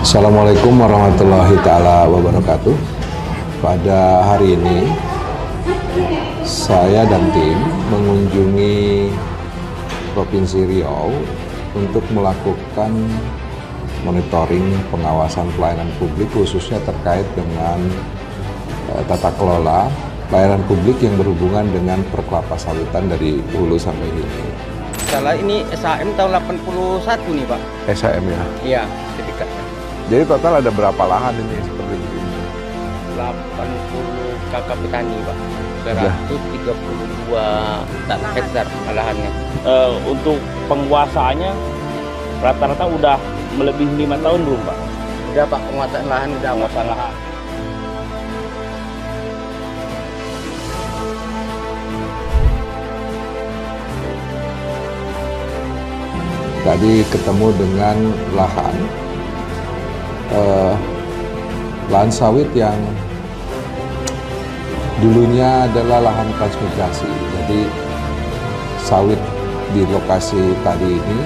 Assalamualaikum warahmatullahi taala wabarakatuh. Pada hari ini saya dan tim mengunjungi Provinsi Riau untuk melakukan monitoring pengawasan pelayanan publik, khususnya terkait dengan tata kelola pelayanan publik yang berhubungan dengan perkelapa sawitan dari hulu sampai hilir. Salah ini SHM tahun 81 nih Pak. SHM ya? Iya, sertifikatnya. Jadi total ada berapa lahan ini seperti begini? 80 kakak petani Pak. 132 hektar lahannya. Untuk penguasaannya rata-rata udah melebihi 5 tahun belum Pak? Udah Pak, penguasaan lahan udah. Penguasaan lahan. Tadi ketemu dengan lahan sawit yang dulunya adalah lahan transmigrasi. Jadi sawit di lokasi tadi ini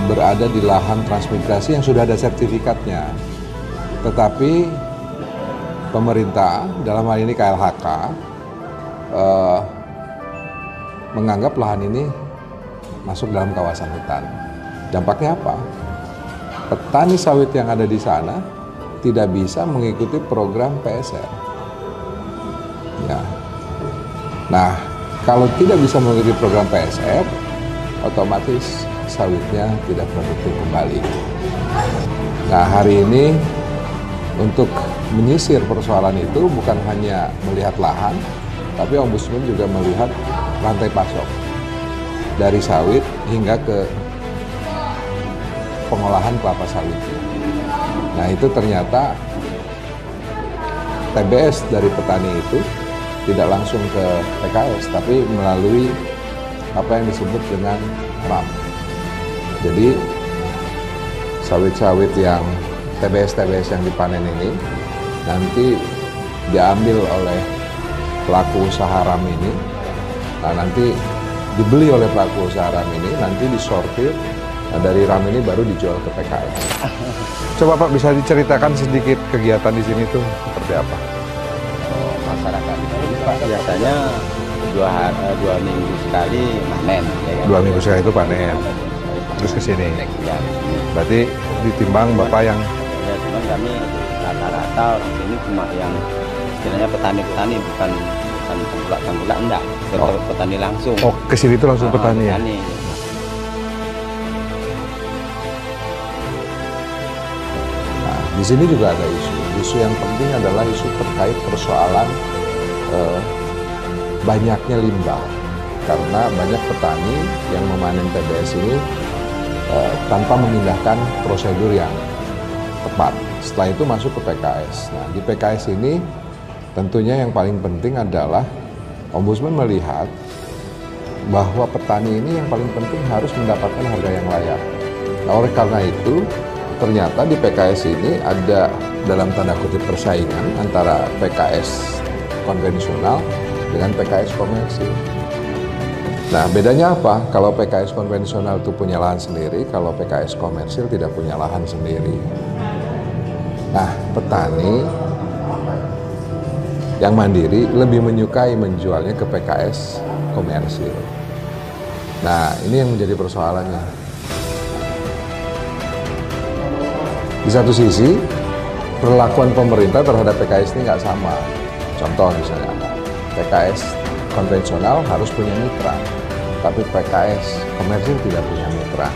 berada di lahan transmigrasi yang sudah ada sertifikatnya. Tetapi pemerintah, dalam hal ini KLHK, menganggap lahan ini masuk dalam kawasan hutan. Dampaknya apa? Petani sawit yang ada di sana tidak bisa mengikuti program PSR. Ya. Nah, kalau tidak bisa mengikuti program PSR, otomatis sawitnya tidak produktif kembali. Nah, hari ini untuk menyisir persoalan itu bukan hanya melihat lahan, tapi Ombudsman juga melihat rantai pasok dari sawit hingga ke pengolahan kelapa sawit. Nah, itu ternyata TBS dari petani itu tidak langsung ke PKS, tapi melalui apa yang disebut dengan RAM. Jadi sawit-sawit yang TBS yang dipanen ini nanti diambil oleh pelaku usaha RAM ini. Nah, nanti dibeli oleh pelaku usaha RAM ini, nanti disortir, nah dari RAM ini baru dijual ke PKS. Coba Pak bisa diceritakan sedikit kegiatan di sini tuh seperti apa? Masyarakat ini Pak biasanya 2 minggu sekali panen. Ya kan? 2 minggu sekali itu panen, terus ke sini. Ya, Berarti ditimbang Bapak yang... ya cuman kami rata-rata orang sini cuma yang istilahnya petani-petani, bukan tengkulak enggak, petani langsung. Oh, ke sini itu langsung petani ya? Petani. Nah, di sini juga ada isu. Isu yang penting adalah isu terkait persoalan banyaknya limbah. Karena banyak petani yang memanen TBS ini tanpa mengindahkan prosedur yang tepat. Setelah itu masuk ke PKS. Nah, di PKS ini tentunya yang paling penting adalah Ombudsman melihat bahwa petani ini yang paling penting harus mendapatkan harga yang layak. Nah, oleh karena itu, ternyata di PKS ini ada dalam tanda kutip persaingan antara PKS konvensional dengan PKS komersil. Nah, bedanya apa? Kalau PKS konvensional itu punya lahan sendiri, kalau PKS komersil tidak punya lahan sendiri. Nah, petani yang mandiri lebih menyukai menjualnya ke PKS komersil. Nah, ini yang menjadi persoalannya. Di satu sisi, perlakuan pemerintah terhadap PKS ini nggak sama. Contoh misalnya, PKS konvensional harus punya mitra, tapi PKS komersil tidak punya mitra.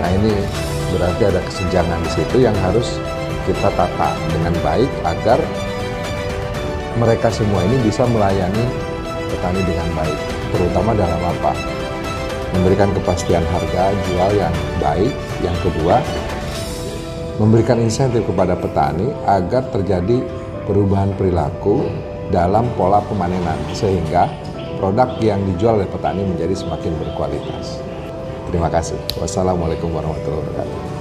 Nah, ini berarti ada kesenjangan di situ yang harus kita tata dengan baik agar mereka semua ini bisa melayani petani dengan baik, terutama dalam apa? Memberikan kepastian harga jual yang baik. Yang kedua, memberikan insentif kepada petani agar terjadi perubahan perilaku dalam pola pemanenan, sehingga produk yang dijual oleh petani menjadi semakin berkualitas. Terima kasih. Wassalamualaikum warahmatullahi wabarakatuh.